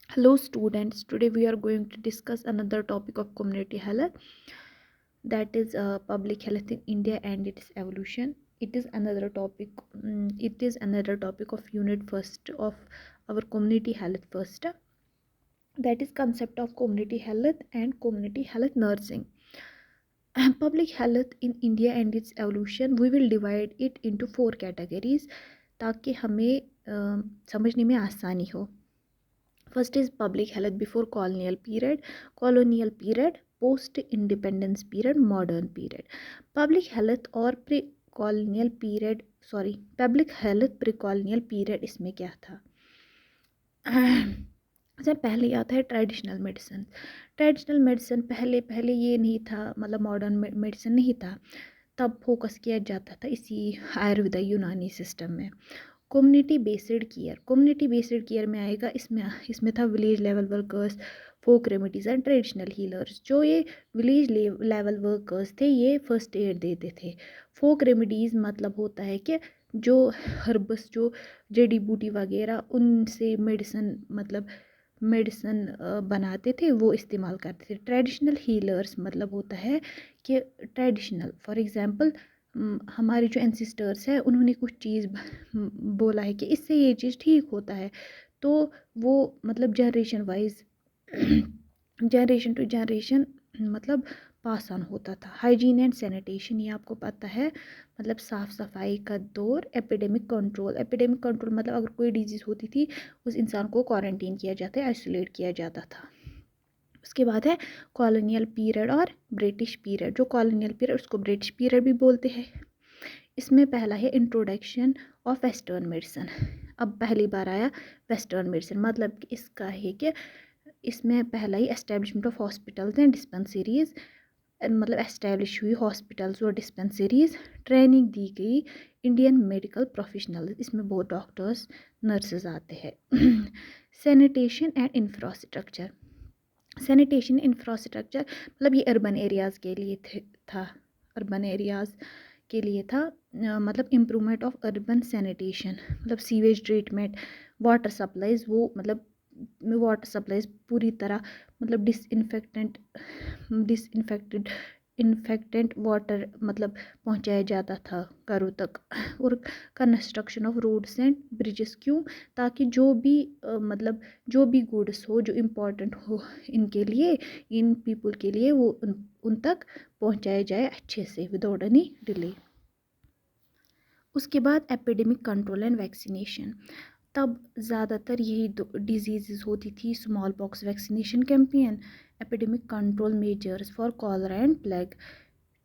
Hello, students. Today we are going to discuss another topic of community health, that is public health in India and its evolution. It is another topic. It is another topic of unit first of our community health first. That is concept of community health and community health nursing. Public health in India and its evolution. We will divide it into four categories ताकि हमें समझने में आसानी हो. First is public health before colonial period, post independence period, modern period. Public health और pre colonial period, public health pre colonial period इसमें क्या था? जब पहले आता है ट्रेडिशनल मेडिसिन. पहले पहले ये नहीं था, मतलब मॉडर्न मेडिसिन नहीं था. तब फोकस किया जाता था इसी आयुर्वेदा यूनानी सिस्टम में. कम्युनिटी बेस्ड केयर में आएगा. इसमें था village level workers, folk remedies and traditional healers. जो ये विलेज लेवल वर्कर्स थे ये फर्स्ट एड देते थे. फोक रेमेडीज़ मतलब होता है कि जो हर्बस, जो जड़ी बूटी वगैरह, उनसे मेडिसन बनाते थे, वो इस्तेमाल करते थे. ट्रेडिशनल हीलर्स मतलब होता है कि ट्रेडिशनल, फॉर एग्ज़ाम्पल हमारे जो एंसिस्टर्स हैं उन्होंने कुछ चीज़ बोला है कि इससे ये चीज़ ठीक होता है, तो वो मतलब generation wise generation to generation मतलब पास ऑन होता था. हाइजीन एंड सैनिटेशन, ये आपको पता है, मतलब साफ़ सफाई का दौर. एपिडेमिक कंट्रोल मतलब अगर कोई डिजीज़ होती थी उस इंसान को क्वारंटीन किया जाता है, आइसोलेट किया जाता था. उसके बाद है कॉलोनियल पीरियड और ब्रिटिश पीरियड. जो कॉलोनियल पीरियड उसको ब्रिटिश पीरियड भी बोलते हैं. इसमें पहला है इंट्रोडक्शन ऑफ वेस्टर्न मेडिसिन. अब पहली बार आया वेस्टर्न मेडिसिन, मतलब इसका है कि इसमें पहला ही establishment of hospitals and dispensaries, मतलब एस्टेब्लिश हुई हॉस्पिटल्स और डिस्पेंसरीज. ट्रेनिंग दी गई इंडियन मेडिकल प्रोफेशनल, इसमें बहुत डॉक्टर्स नर्सेज आते हैं. Sanitation and infrastructure. मतलब ये अर्बन एरियाज़ के लिए था. अर्बन एरियाज़ के लिए था. मतलब इम्प्रूवमेंट ऑफ अर्बन सैनिटेशन, मतलब सीवेज ट्रीटमेंट, वाटर सप्लाईज, वो मतलब वाटर सप्लाईज पूरी तरह मतलब इन्फेक्टेंट वाटर मतलब पहुंचाया जाता था घरों तक. और construction of roads and bridges. क्यों? ताकि जो भी मतलब जो भी गुड्स हो जो इम्पोर्टेंट हो इनके लिए, इन पीपल के लिए, वो उन तक पहुंचाया जाए अच्छे से विदाउट एनी डिले. उसके बाद एपिडेमिक कंट्रोल एंड वैक्सीनेशन. तब ज़्यादातर यही डिजीज़ होती थी. Small pox vaccination campaign, epidemic control measures for cholera and plague.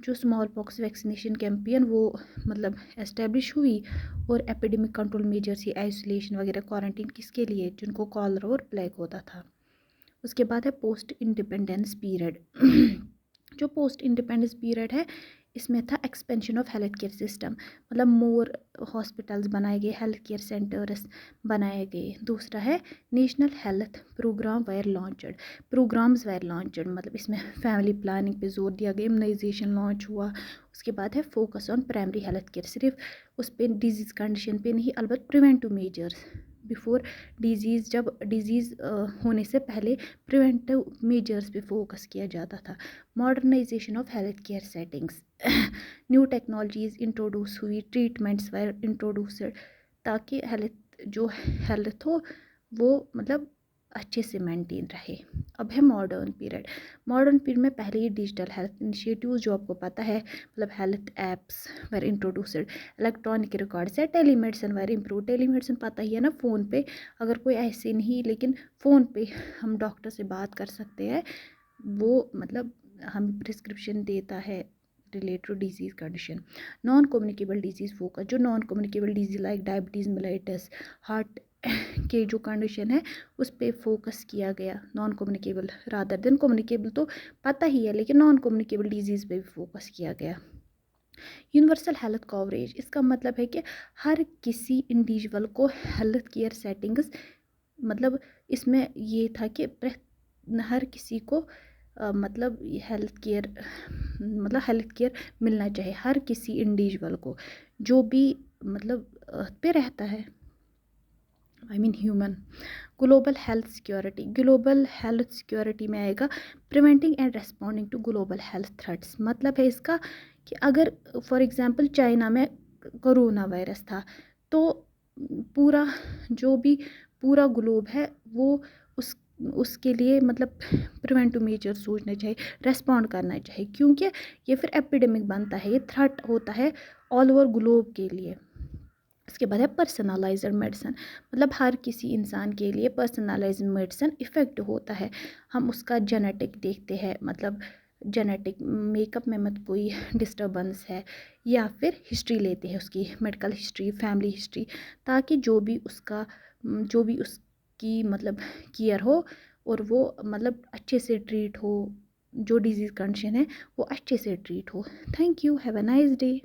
जो स्मॉल पॉक्स वैक्सीनेशन कैंपेन वो मतलब एस्टेब्लिश हुई, और एपिडेमिक कंट्रोल मेजर्स, ये आइसोलेशन वगैरह, क्वारंटीन किसके लिए? जिनको कॉलरा और प्लेग होता था. उसके बाद है पोस्ट इंडिपेंडेंस पीरियड. जो पोस्ट इंडिपेंडेंस पीरियड है इसमें था expansion of health care system, मतलब मोर हॉस्पिटल्स बनाए गए, हेल्थ केयर सेंटर्स बनाए गए. दूसरा है national health programs were launched, मतलब इसमें फैमिली प्लानिंग पे जोर दिया गया, इम्यूनाइजेशन लॉन्च हुआ. उसके बाद है focus on primary health care, सिर्फ उस पर डिजीज़ कंडीशन पे नहीं, अलबत् प्रिवेंटिव मेजर्स बिफोर डिजीज़, जब डिजीज़ होने से पहले प्रिवेंटिव मेजर्स पे फोकस किया जाता था. Modernisation of health care settings. New technologies introduce हुई, ट्रीटमेंट्स वर इंट्रोड्यूसड, ताकि हेल्थ हो वो मतलब अच्छे से मेंटेन रहे. अब है मॉडर्न पीरियड में पहले ही डिजिटल हेल्थ इनिशिएटिव्स, जो आपको पता है, मतलब हेल्थ एप्स वर इंट्रोड्यूसड, इलेक्ट्रॉनिक रिकॉर्ड्स है, टेलीमेडिसिन वर इम्प्रूव. टेलीमेडिसिन पता ही है ना, फ़ोन पे, अगर कोई ऐसे नहीं लेकिन फ़ोन पे हम डॉक्टर से बात कर सकते हैं. वो मतलब हमें प्रिस्क्रिप्शन देता है related disease condition. Non communicable disease focus. जो non communicable disease like diabetes, mellitus, heart के जो कंडीशन है उस पर फोकस किया गया. Non communicable rather than communicable तो पता ही है, लेकिन नॉन कम्युनिकेबल डिजीज़ पे भी फोकस किया गया. यूनिवर्सल हेल्थ कवरेज, इसका मतलब है कि हर किसी इंडिविजुअल को हेल्थ केयर सेटिंग्स, मतलब इसमें ये था कि हर किसी को मतलब हेल्थ केयर मिलना चाहिए हर किसी इंडिविजुअल को, जो भी मतलब पे रहता है. I mean human. Global health security, global health security में आएगा preventing and responding to global health threats. मतलब है इसका कि अगर फॉर एग्जांपल चाइना में कोरोना वायरस था, तो पूरा जो भी पूरा ग्लोब है वो उस उसके लिए मतलब प्रिवेंटिव मेजर सोचने चाहिए, रेस्पॉन्ड करना चाहिए, क्योंकि ये फिर एपिडेमिक बनता है, ये थ्रेट होता है ऑल ओवर ग्लोब के लिए। इसके बाद है पर्सनलाइज्ड मेडिसिन, मतलब हर किसी इंसान के लिए पर्सनलाइज्ड मेडिसिन इफ़ेक्टिव होता है। हम उसका जेनेटिक देखते हैं, मतलब जेनेटिक मेकअप में मत कोई डिस्टर्बेंस है, या फिर हिस्ट्री लेते हैं उसकी, मेडिकल हिस्ट्री, फैमिली हिस्ट्री, ताकि जो भी उसकी मतलब केयर हो और वो मतलब अच्छे से ट्रीट हो, जो डिजीज़ कंडीशन है वो अच्छे से ट्रीट हो। Thank you, have a nice day.